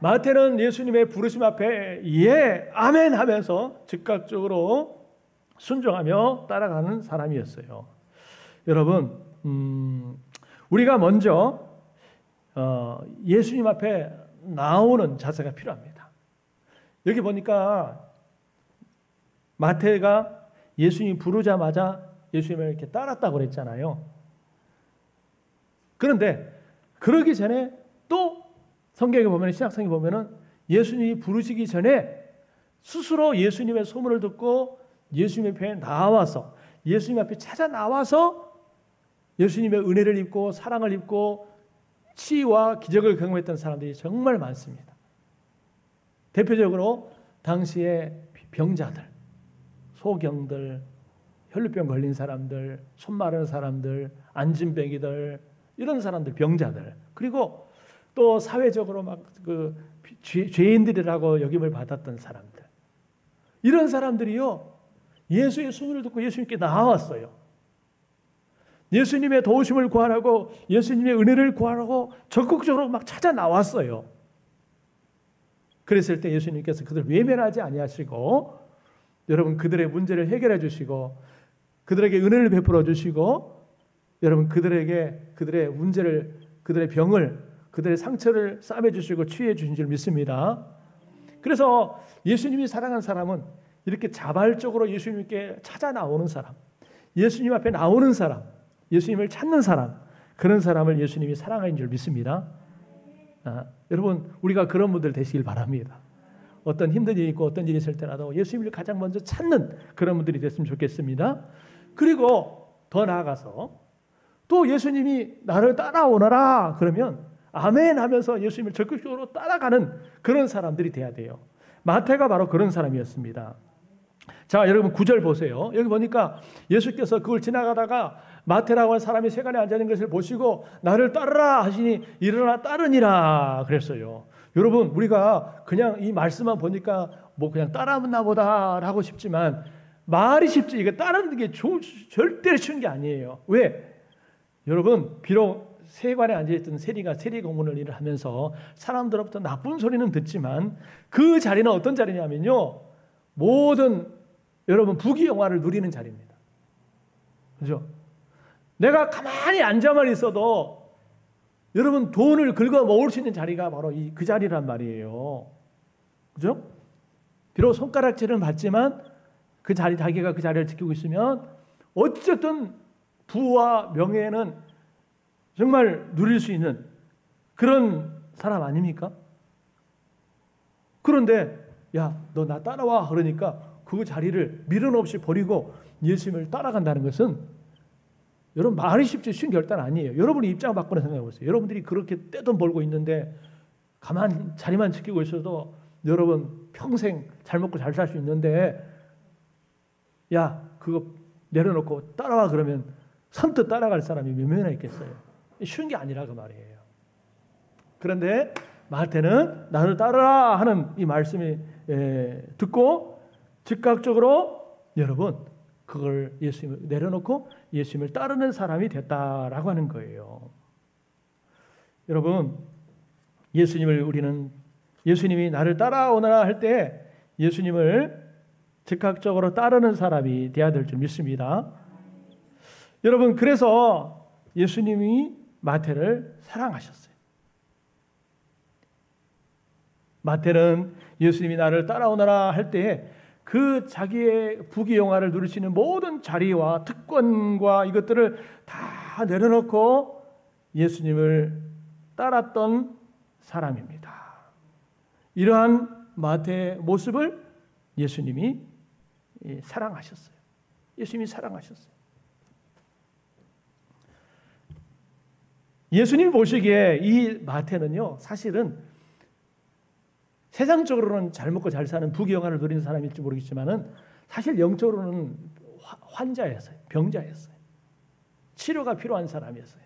마태는 예수님의 부르심 앞에 예, 아멘 하면서 즉각적으로 순종하며 따라가는 사람이었어요. 여러분, 우리가 먼저 예수님 앞에 나오는 자세가 필요합니다. 여기 보니까 마태가 예수님이 부르자마자 예수님을 이렇게 따랐다고 그랬잖아요. 그런데 그러기 전에 또 성경에 보면, 신약성경에 보면은 예수님이 부르시기 전에 스스로 예수님의 소문을 듣고 예수님 앞에 나와서, 예수님 앞에 찾아 나와서 예수님의 은혜를 입고 사랑을 입고 치유와 기적을 경험했던 사람들이 정말 많습니다. 대표적으로 당시에 병자들, 소경들, 혈루병 걸린 사람들, 손 마른 사람들, 안진뱅이들, 이런 사람들, 병자들, 그리고 또 사회적으로 막 그 죄인들이라고 여김을 받았던 사람들, 이런 사람들이요, 예수의 소문을 듣고 예수님께 나왔어요. 예수님의 도우심을 구하라고, 예수님의 은혜를 구하라고 적극적으로 막 찾아 나왔어요. 그랬을 때 예수님께서 그들을 외면하지 아니하시고, 여러분, 그들의 문제를 해결해 주시고, 그들에게 은혜를 베풀어 주시고, 여러분, 그들에게 그들의 문제를, 그들의 병을, 그들의 상처를 싸매 주시고 치유해 주신 줄 믿습니다. 그래서 예수님이 사랑하는 사람은 이렇게 자발적으로 예수님께 찾아 나오는 사람, 예수님 앞에 나오는 사람, 예수님을 찾는 사람, 그런 사람을 예수님이 사랑하는 줄 믿습니다. 여러분, 우리가 그런 분들 되시길 바랍니다. 어떤 힘든 일이 있고 어떤 일이 있을 때라도 예수님을 가장 먼저 찾는 그런 분들이 됐으면 좋겠습니다. 그리고 더 나아가서 또 예수님이 나를 따라오너라 그러면 아멘 하면서 예수님을 적극적으로 따라가는 그런 사람들이 돼야 돼요. 마태가 바로 그런 사람이었습니다. 자, 여러분 9절 보세요. 여기 보니까 예수께서 그걸 지나가다가 마태라고 하는 사람이 세간에 앉아있는 것을 보시고 나를 따르라 하시니 일어나 따르니라 그랬어요. 여러분, 우리가 그냥 이 말씀만 보니까 뭐 그냥 따라하나 보다 하고 싶지만, 말이 쉽지 이거 따르는 게 절대로 쉬운 게 아니에요. 왜? 여러분, 비록 세관에 앉아있던 세리가 세리 공무원 일을 하면서 사람들로부터 나쁜 소리는 듣지만 그 자리는 어떤 자리냐면요, 모든 여러분 부귀영화를 누리는 자리입니다. 그죠? 내가 가만히 앉아만 있어도 여러분 돈을 긁어 모을 수 있는 자리가 바로 그 자리란 말이에요. 그죠? 비록 손가락질은 받지만 그 자리, 자기가 그 자리를 지키고 있으면 어쨌든 부와 명예는 정말 누릴 수 있는 그런 사람 아닙니까? 그런데 야, 너 나 따라와 그러니까 그 자리를 미련 없이 버리고 예수님을 따라간다는 것은 여러분 말이 쉽지 쉬운 결단 아니에요. 여러분의 입장 바꾸는 생각해 보세요. 여러분들이 그렇게 떼돈 벌고 있는데 가만히 자리만 지키고 있어도 여러분 평생 잘 먹고 잘 살 수 있는데, 야, 그거 내려놓고 따라와 그러면 선뜻 따라갈 사람이 몇 명이나 있겠어요? 쉬운 게 아니라 그 말이에요. 그런데 마태는 나를 따르라 하는 이 말씀이 듣고 즉각적으로 여러분 그걸 예수님을 내려놓고 예수님을 따르는 사람이 됐다라고 하는 거예요. 여러분, 예수님이 나를 따라오너라 할 때 예수님을 즉각적으로 따르는 사람이 되어야 될 줄 믿습니다. 여러분, 그래서 예수님이 마태를 사랑하셨어요. 마태는 예수님이 나를 따라오너라 할 때 그 자기의 부귀영화를 누릴 수 있는 모든 자리와 특권과 이것들을 다 내려놓고 예수님을 따랐던 사람입니다. 이러한 마태의 모습을 예수님이 사랑하셨어요. 예수님이 사랑하셨어요. 예수님이 보시기에 이 마태는요, 사실은 세상적으로는 잘 먹고 잘 사는 부귀영화를 누리는 사람일지 모르겠지만은 사실 영적으로는 환자였어요. 병자였어요. 치료가 필요한 사람이었어요.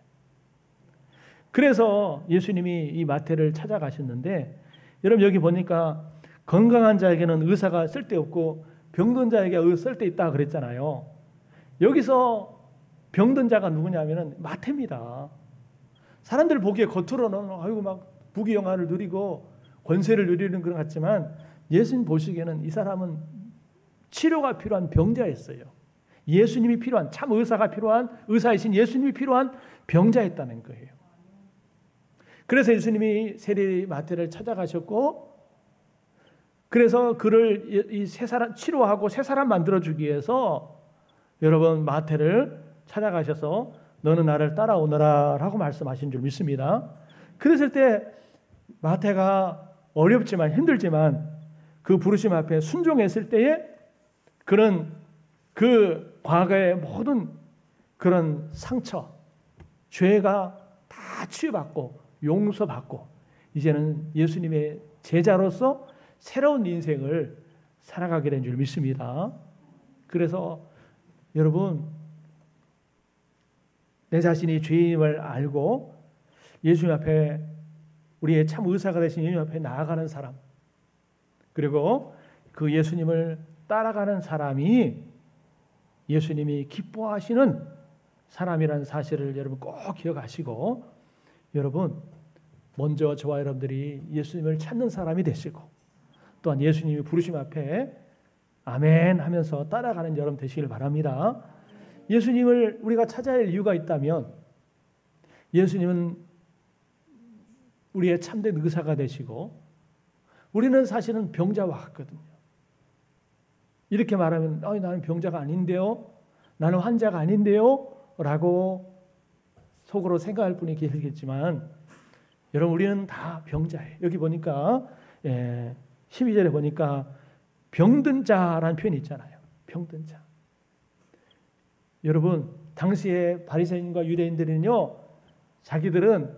그래서 예수님이 이 마태를 찾아가셨는데, 여러분 여기 보니까 건강한 자에게는 의사가 쓸데없고 병든 자에게 쓸데있다 그랬잖아요. 여기서 병든 자가 누구냐면은 마태입니다. 사람들 보기에 겉으로는 아이고 막 부귀영화를 누리고 권세를 누리는 것 같지만, 예수님 보시기에는 이 사람은 치료가 필요한 병자였어요. 예수님이 필요한, 참 의사가 필요한, 의사이신 예수님이 필요한 병자였다는 거예요. 그래서 예수님이 세리 마태를 찾아가셨고, 그래서 그를 이 세 사람 치료하고 새 사람 만들어주기 위해서 여러분 마태를 찾아가셔서 너는 나를 따라오너라 라고 말씀하신 줄 믿습니다. 그랬을 때 마태가 어렵지만 힘들지만 그 부르심 앞에 순종했을 때에 그런 그 과거의 모든 그런 상처, 죄가 다 치유받고 용서받고 이제는 예수님의 제자로서 새로운 인생을 살아가게 된 줄 믿습니다. 그래서 여러분, 내 자신이 죄인임을 알고 예수님 앞에, 우리의 참 의사가 되신 예수님 앞에 나아가는 사람, 그리고 그 예수님을 따라가는 사람이 예수님이 기뻐하시는 사람이라는 사실을 여러분 꼭 기억하시고, 여러분 먼저 저와 여러분들이 예수님을 찾는 사람이 되시고, 또한 예수님이 부르심 앞에 아멘 하면서 따라가는 여러분 되시길 바랍니다. 예수님을 우리가 찾아야 할 이유가 있다면, 예수님은 우리의 참된 의사가 되시고, 우리는 사실은 병자와 같거든요. 이렇게 말하면 나는 병자가 아닌데요, 나는 환자가 아닌데요 라고 속으로 생각할 분이 계시겠지만, 여러분 우리는 다 병자예요. 여기 보니까 12절에 보니까 병든 자라는 표현이 있잖아요. 병든 자. 여러분 당시에 바리새인과 유대인들은요, 자기들은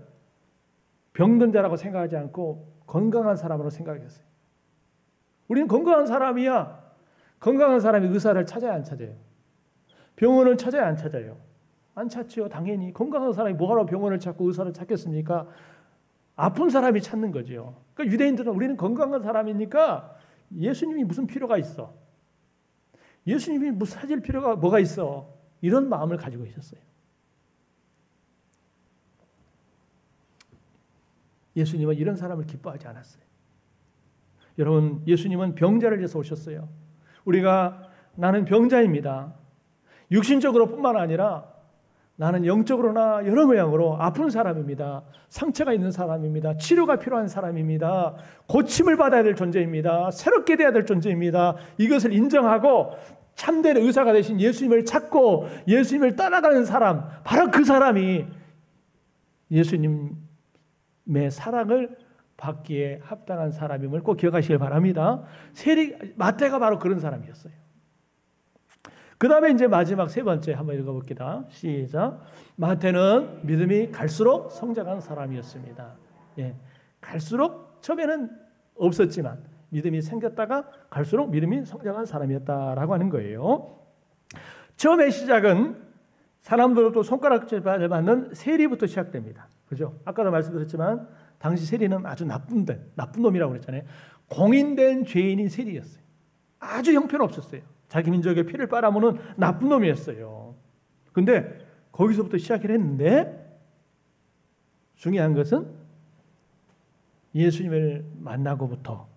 병든 자라고 생각하지 않고 건강한 사람으로 생각했어요. 우리는 건강한 사람이야. 건강한 사람이 의사를 찾아야 안 찾아요? 병원을 찾아야 안 찾아요? 안 찾죠. 당연히. 건강한 사람이 뭐하러 병원을 찾고 의사를 찾겠습니까? 아픈 사람이 찾는 거죠. 그러니까 유대인들은 우리는 건강한 사람이니까 예수님이 무슨 필요가 있어? 예수님이 무슨 찾을 필요가 뭐가 있어? 이런 마음을 가지고 있었어요. 예수님은 이런 사람을 기뻐하지 않았어요. 여러분, 예수님은 병자를 위해서 오셨어요. 우리가 나는 병자입니다. 육신적으로 뿐만 아니라 나는 영적으로나 여러 모양으로 아픈 사람입니다. 상처가 있는 사람입니다. 치료가 필요한 사람입니다. 고침을 받아야 될 존재입니다. 새롭게 돼야 될 존재입니다. 이것을 인정하고 참된 의사가 되신 예수님을 찾고 예수님을 따라가는 사람, 바로 그 사람이 예수님의 사랑을 받기에 합당한 사람임을 꼭 기억하시길 바랍니다. 마태가 바로 그런 사람이었어요. 그 다음에 이제 마지막 세 번째 한번 읽어볼게요. 시작. 마태는 믿음이 갈수록 성장한 사람이었습니다. 갈수록 처음에는 없었지만 믿음이 생겼다가 갈수록 믿음이 성장한 사람이었다라고 하는 거예요. 처음의 시작은 사람들로부터 손가락질을 받는 세리부터 시작됩니다. 그죠? 아까도 말씀드렸지만 당시 세리는 아주 나쁜 놈이라고 그랬잖아요. 공인된 죄인인 세리였어요. 아주 형편없었어요. 자기 민족의 피를 빨아먹는 나쁜 놈이었어요. 근데 거기서부터 시작을 했는데, 중요한 것은 예수님을 만나고부터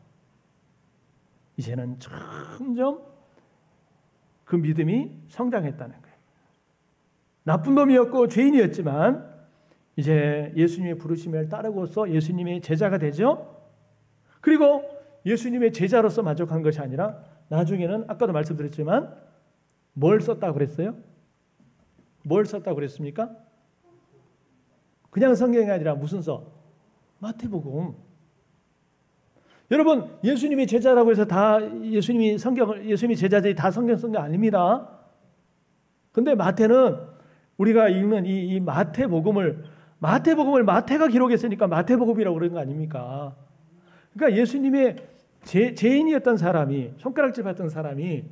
이제는 점점 그 믿음이 성장했다는 거예요. 나쁜 놈이었고 죄인이었지만 이제 예수님의 부르심을 따르고서 예수님의 제자가 되죠. 그리고 예수님의 제자로서 만족한 것이 아니라 나중에는 아까도 말씀드렸지만 뭘 썼다고 그랬어요? 뭘 썼다고 그랬습니까? 그냥 성경이 아니라 무슨 서? 마태복음. 여러분, 예수님이 제자라고 해서 다 예수님이 제자들이 다 성경 쓴 게 아닙니다. 근데 마태는 우리가 읽는 이 마태복음을 마태가 기록했으니까 마태복음이라고 그런 거 아닙니까? 그러니까 예수님의 죄인이었던 사람이, 손가락질 받던 사람이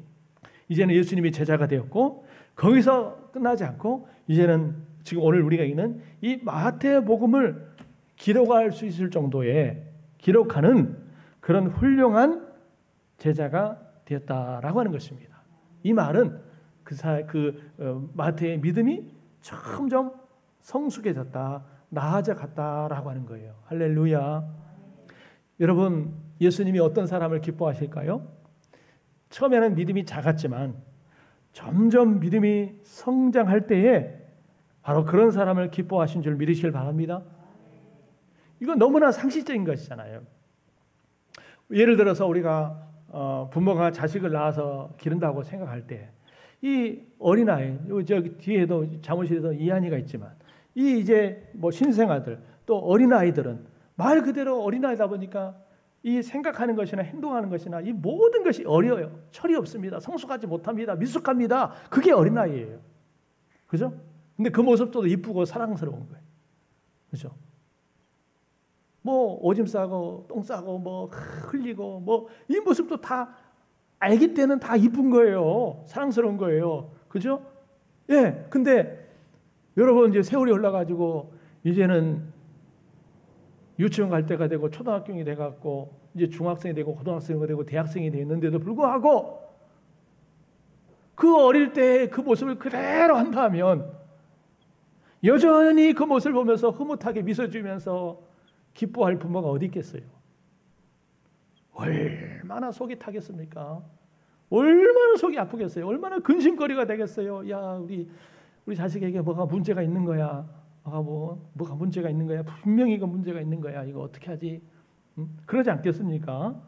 이제는 예수님이 제자가 되었고, 거기서 끝나지 않고 이제는 지금 오늘 우리가 읽는 이 마태복음을 기록할 수 있을 정도의 기록하는 그런 훌륭한 제자가 되었다라고 하는 것입니다. 이 말은 마태의 믿음이 점점 성숙해졌다, 나아져 갔다라고 하는 거예요. 할렐루야. 여러분, 예수님이 어떤 사람을 기뻐하실까요? 처음에는 믿음이 작았지만 점점 믿음이 성장할 때에 바로 그런 사람을 기뻐하신 줄 믿으시길 바랍니다. 이건 너무나 상식적인 것이잖아요. 예를 들어서 우리가 부모가 자식을 낳아서 기른다고 생각할 때 이 어린아이, 저기 뒤에도 사무실에도 이한이가 있지만 이 이제 뭐 신생아들 또 어린아이들은 말 그대로 어린아이다 보니까 이 생각하는 것이나 행동하는 것이나 이 모든 것이 어려워요. 철이 없습니다. 성숙하지 못합니다. 미숙합니다. 그게 어린아이예요. 그죠? 근데 그 모습도 이쁘고 사랑스러운 거예요. 그죠? 뭐 오줌 싸고 똥 싸고 뭐 흘리고 뭐 이 모습도 다 아기 때는 다 이쁜 거예요. 사랑스러운 거예요. 그죠? 예. 근데 여러분 이제 세월이 흘러가지고 이제는 유치원 갈 때가 되고 초등학생이 돼갖고 이제 중학생이 되고 고등학생이 되고 대학생이 됐는데도 불구하고 그 어릴 때 그 모습을 그대로 한다면 여전히 그 모습을 보면서 흐뭇하게 미소 지으면서 기뻐할 부모가 어디 있겠어요? 얼마나 속이 타겠습니까? 얼마나 속이 아프겠어요? 얼마나 근심거리가 되겠어요? 야, 우리 자식에게 뭐가 문제가 있는 거야. 뭐가 문제가 있는 거야. 분명히 이거 문제가 있는 거야. 이거 어떻게 하지? 그러지 않겠습니까?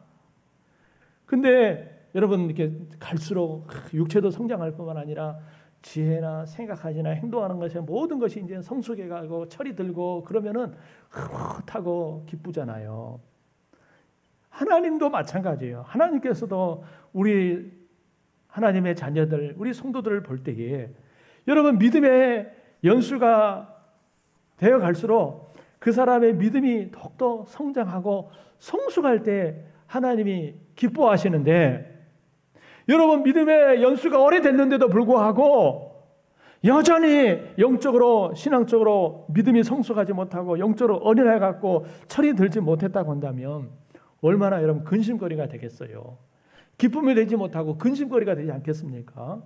근데 여러분 이렇게 갈수록 육체도 성장할 뿐만 아니라 지혜나 생각하지나 행동하는 것이 모든 것이 이제 성숙해가고 철이 들고 그러면은 흐뭇하고 기쁘잖아요. 하나님도 마찬가지예요. 하나님께서도 우리 하나님의 자녀들, 우리 성도들을 볼 때에 여러분 믿음의 연수가 되어 갈수록 그 사람의 믿음이 더욱더 성장하고 성숙할 때 하나님이 기뻐하시는데 여러분 믿음의 연수가 오래됐는데도 불구하고 여전히 영적으로 신앙적으로 믿음이 성숙하지 못하고 영적으로 어린아이 같고 철이 들지 못했다고 한다면 얼마나 여러분 근심거리가 되겠어요. 기쁨이 되지 못하고 근심거리가 되지 않겠습니까?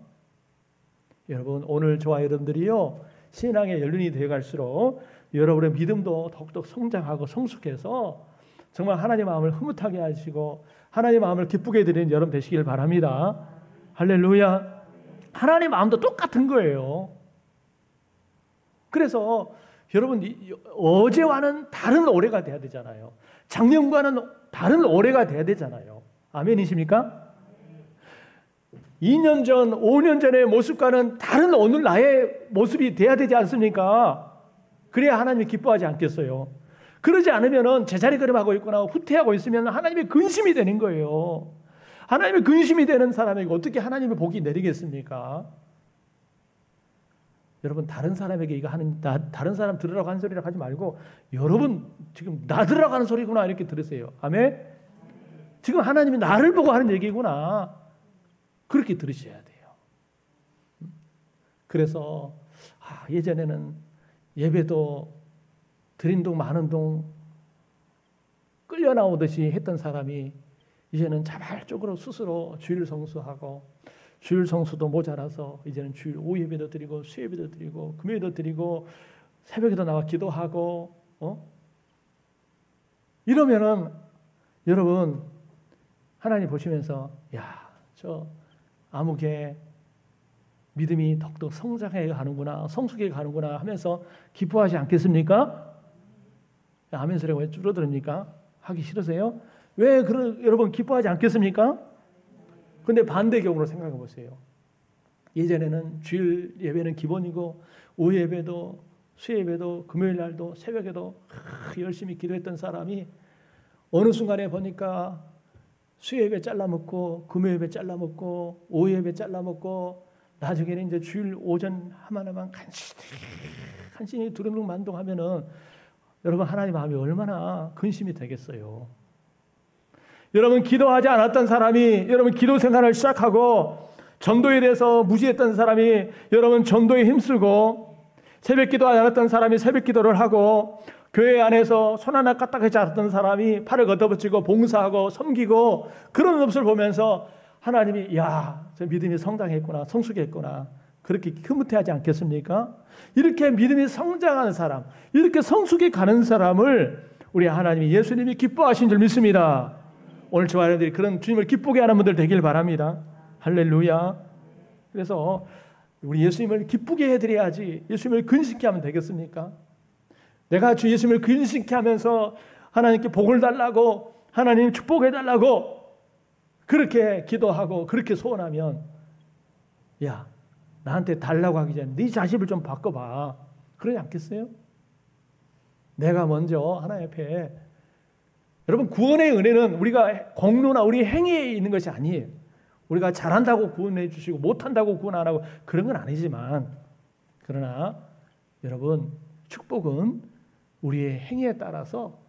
여러분 오늘 저와 여러분들이요 신앙의 연륜이 되어갈수록 여러분의 믿음도 더욱더 성장하고 성숙해서 정말 하나님 마음을 흐뭇하게 하시고 하나님 마음을 기쁘게 드리는 여러분 되시길 바랍니다. 할렐루야. 하나님 마음도 똑같은 거예요. 그래서 여러분 어제와는 다른 올해가 돼야 되잖아요. 작년과는 다른 올해가 돼야 되잖아요. 아멘이십니까? 2년 전, 5년 전의 모습과는 다른 오늘 나의 모습이 돼야 되지 않습니까? 그래야 하나님이 기뻐하지 않겠어요. 그러지 않으면 제자리 걸음하고 있거나 후퇴하고 있으면 하나님의 근심이 되는 거예요. 하나님의 근심이 되는 사람에게 어떻게 하나님의 복이 내리겠습니까? 여러분 다른 사람에게 이거 하는 다른 사람 들으라고 하는 소리라고 하지 말고 여러분 지금 나 들으라고 하는 소리구나 이렇게 들으세요. 아멘. 지금 하나님이 나를 보고 하는 얘기구나. 그렇게 들으셔야 돼요. 그래서 예전에는 예배도 드린 동 마는 동 끌려 나오듯이 했던 사람이 이제는 자발적으로 스스로 주일 성수하고 주일 성수도 모자라서 이제는 주일 오후 예배도 드리고 수예배도 드리고 금요일도 드리고 새벽에도 나와 기도하고 이러면은 여러분 하나님 보시면서 야, 저 아무개 믿음이 더욱더 성장해 가는구나 성숙해 가는구나 하면서 기뻐하지 않겠습니까? 아멘 소리가 왜 줄어듭니까? 하기 싫으세요? 왜 여러분 기뻐하지 않겠습니까? 근데 반대 경우로 생각해 보세요. 예전에는 주일 예배는 기본이고 오후 예배도 수예배도 금요일 날도 새벽에도 열심히 기도했던 사람이 어느 순간에 보니까 수요예배 잘라먹고 금요예배 잘라먹고 오후예배 잘라먹고 나중에는 이제 주일 오전 하나만 간신히 두루뭉 만동하면은 여러분 하나님 마음이 얼마나 근심이 되겠어요. 여러분 기도하지 않았던 사람이 여러분 기도 생활을 시작하고 전도에 대해서 무지했던 사람이 여러분 전도에 힘쓰고 새벽 기도하지 않았던 사람이 새벽 기도를 하고 교회 안에서 손 하나 까딱하지 않았던 사람이 팔을 걷어붙이고 봉사하고 섬기고 그런 모습을 보면서 하나님이 야, 저 믿음이 성장했구나, 성숙했구나 그렇게 흐뭇해하지 않겠습니까? 이렇게 믿음이 성장하는 사람, 이렇게 성숙해 가는 사람을 우리 하나님이 예수님이 기뻐하신 줄 믿습니다. 오늘 저와 여러분들이 그런 주님을 기쁘게 하는 분들 되길 바랍니다. 할렐루야. 그래서 우리 예수님을 기쁘게 해드려야지 예수님을 근심케 하면 되겠습니까? 내가 주 예수님을 근심케 하면서 하나님께 복을 달라고 하나님 축복해 달라고 그렇게 기도하고 그렇게 소원하면 야 나한테 달라고 하기 전에 네 자식을 좀 바꿔봐. 그러지 않겠어요? 내가 먼저 하나님 앞에 여러분 구원의 은혜는 우리가 공로나 우리 행위에 있는 것이 아니에요. 우리가 잘한다고 구원해 주시고 못한다고 구원 안 하고 그런 건 아니지만 그러나 여러분 축복은 우리의 행위에 따라서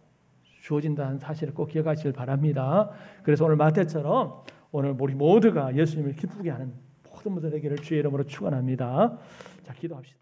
주어진다는 사실을 꼭 기억하시길 바랍니다. 그래서 오늘 마태처럼 오늘 우리 모두가 예수님을 기쁘게 하는 모든 분들에게를 주의 이름으로 축원합니다. 자, 기도합시다.